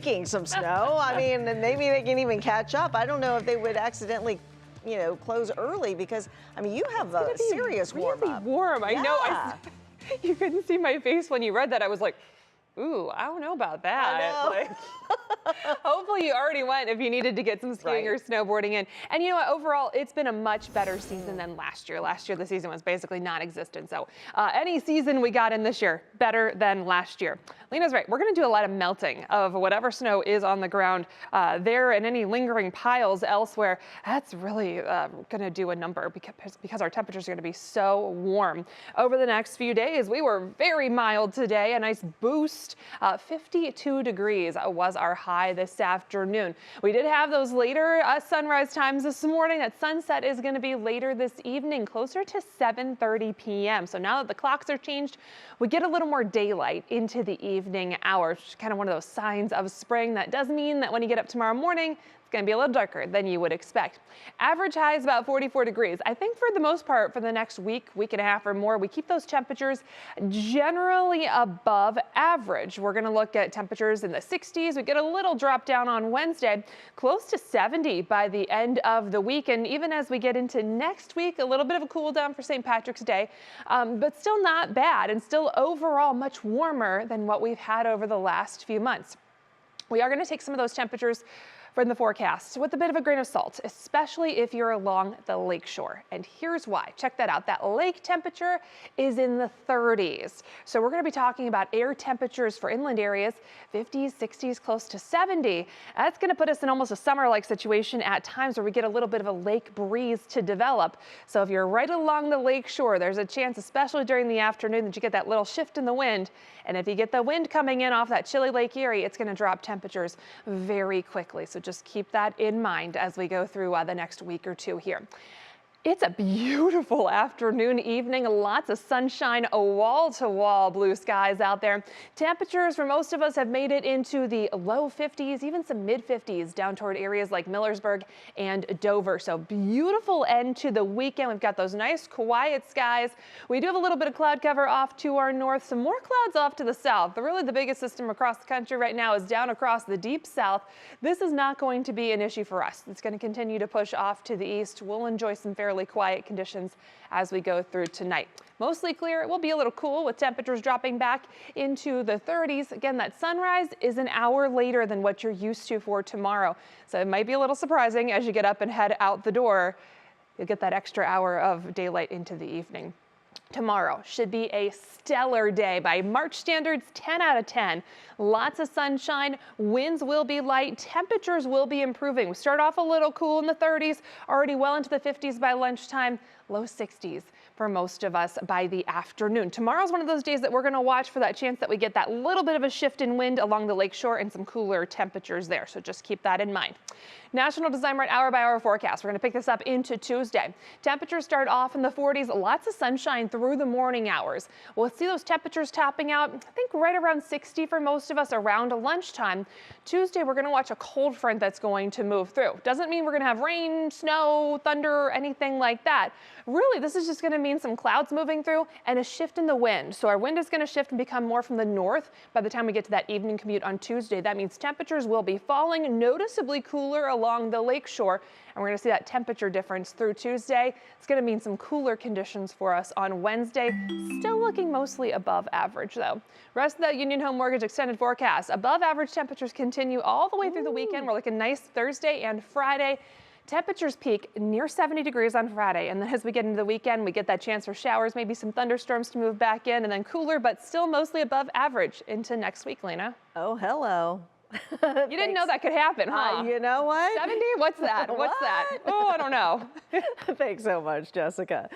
making some snow. I mean, and maybe they can even catch up. I don't know if they would accidentally, close early because, I mean, you have a serious warm up. Really warm. I know. Yeah. You couldn't see my face when you read that. I was like, ooh, I don't know about that. I know. Hopefully you already went if you needed to get some skiing or snowboarding in. And you know what, overall, it's been a much better season than last year. Last year, the season was basically non-existent. So any season we got in this year, better than last year. Lena's right. We're going to do a lot of melting of whatever snow is on the ground there and any lingering piles elsewhere. That's really going to do a number because our temperatures are going to be so warm. Over the next few days, we were very mild today. A nice boost. 52 degrees was our high this afternoon. We did have those later sunrise times this morning. That sunset is going to be later this evening, closer to 7:30 p.m. So now that the clocks are changed, we get a little more daylight into the evening hours, which is kind of one of those signs of spring. That does mean that when you get up tomorrow morning, it's going to be a little darker than you would expect. Average high is about 44 degrees. I think for the most part, for the next week and a half or more, we keep those temperatures generally above average. We're going to look at temperatures in the 60s. We get a little drop down on Wednesday, close to 70 by the end of the week. And even as we get into next week, a little bit of a cool down for St. Patrick's Day, but still not bad and still overall much warmer than what we've had over the last few months. We are going to take some of those temperatures from the forecast with a bit of a grain of salt, especially if you're along the lake shore. And here's why. Check that out. That lake temperature is in the 30s. So we're going to be talking about air temperatures for inland areas, 50s, 60s, close to 70. That's going to put us in almost a summer-like situation at times where we get a little bit of a lake breeze to develop. So if you're right along the lake shore, there's a chance, especially during the afternoon, that you get that little shift in the wind. And if you get the wind coming in off that chilly Lake Erie, it's going to drop temperatures very quickly. So just keep that in mind as we go through the next week or two here. It's a beautiful afternoon, evening, lots of sunshine, wall-to-wall blue skies out there. Temperatures for most of us have made it into the low 50s, even some mid-50s down toward areas like Millersburg and Dover. So beautiful end to the weekend. We've got those nice quiet skies. We do have a little bit of cloud cover off to our north, some more clouds off to the south. But really the biggest system across the country right now is down across the deep south. This is not going to be an issue for us. It's going to continue to push off to the east. We'll enjoy some fairly quiet conditions as we go through tonight. Mostly clear. It will be a little cool with temperatures dropping back into the 30s. Again, that sunrise is an hour later than what you're used to for tomorrow. So it might be a little surprising as you get up and head out the door. You'll get that extra hour of daylight into the evening. Tomorrow should be a stellar day. By March standards, 10 out of 10. Lots of sunshine, winds will be light, temperatures will be improving. We start off a little cool in the 30s, already well into the 50s by lunchtime, low 60s for most of us by the afternoon. Tomorrow's one of those days that we're going to watch for that chance that we get that little bit of a shift in wind along the lakeshore and some cooler temperatures there. So just keep that in mind. National Design Mart hour-by-hour forecast. We're going to pick this up into Tuesday. Temperatures start off in the 40s, lots of sunshine through the morning hours. We'll see those temperatures topping out, I think right around 60 for most of us around lunchtime. Tuesday, we're going to watch a cold front that's going to move through. Doesn't mean we're going to have rain, snow, thunder, anything like that. Really, this is just going to mean some clouds moving through and a shift in the wind. So our wind is going to shift and become more from the north by the time we get to that evening commute on Tuesday. That means temperatures will be falling, noticeably cooler along the lakeshore. And we're going to see that temperature difference through Tuesday. It's going to mean some cooler conditions for us on Wednesday. Still looking mostly above average, though. Rest of the Union Home Mortgage extended forecast. Above average temperatures continue all the way through the weekend. We're looking nice Thursday and Friday. Temperatures peak near 70 degrees on Friday, and then as we get into the weekend, we get that chance for showers, maybe some thunderstorms to move back in, and then cooler, but still mostly above average into next week, Lena. Oh, hello. You didn't know that could happen, huh? You know what? 70? What's that? What's that? Oh, I don't know. Thanks so much, Jessica.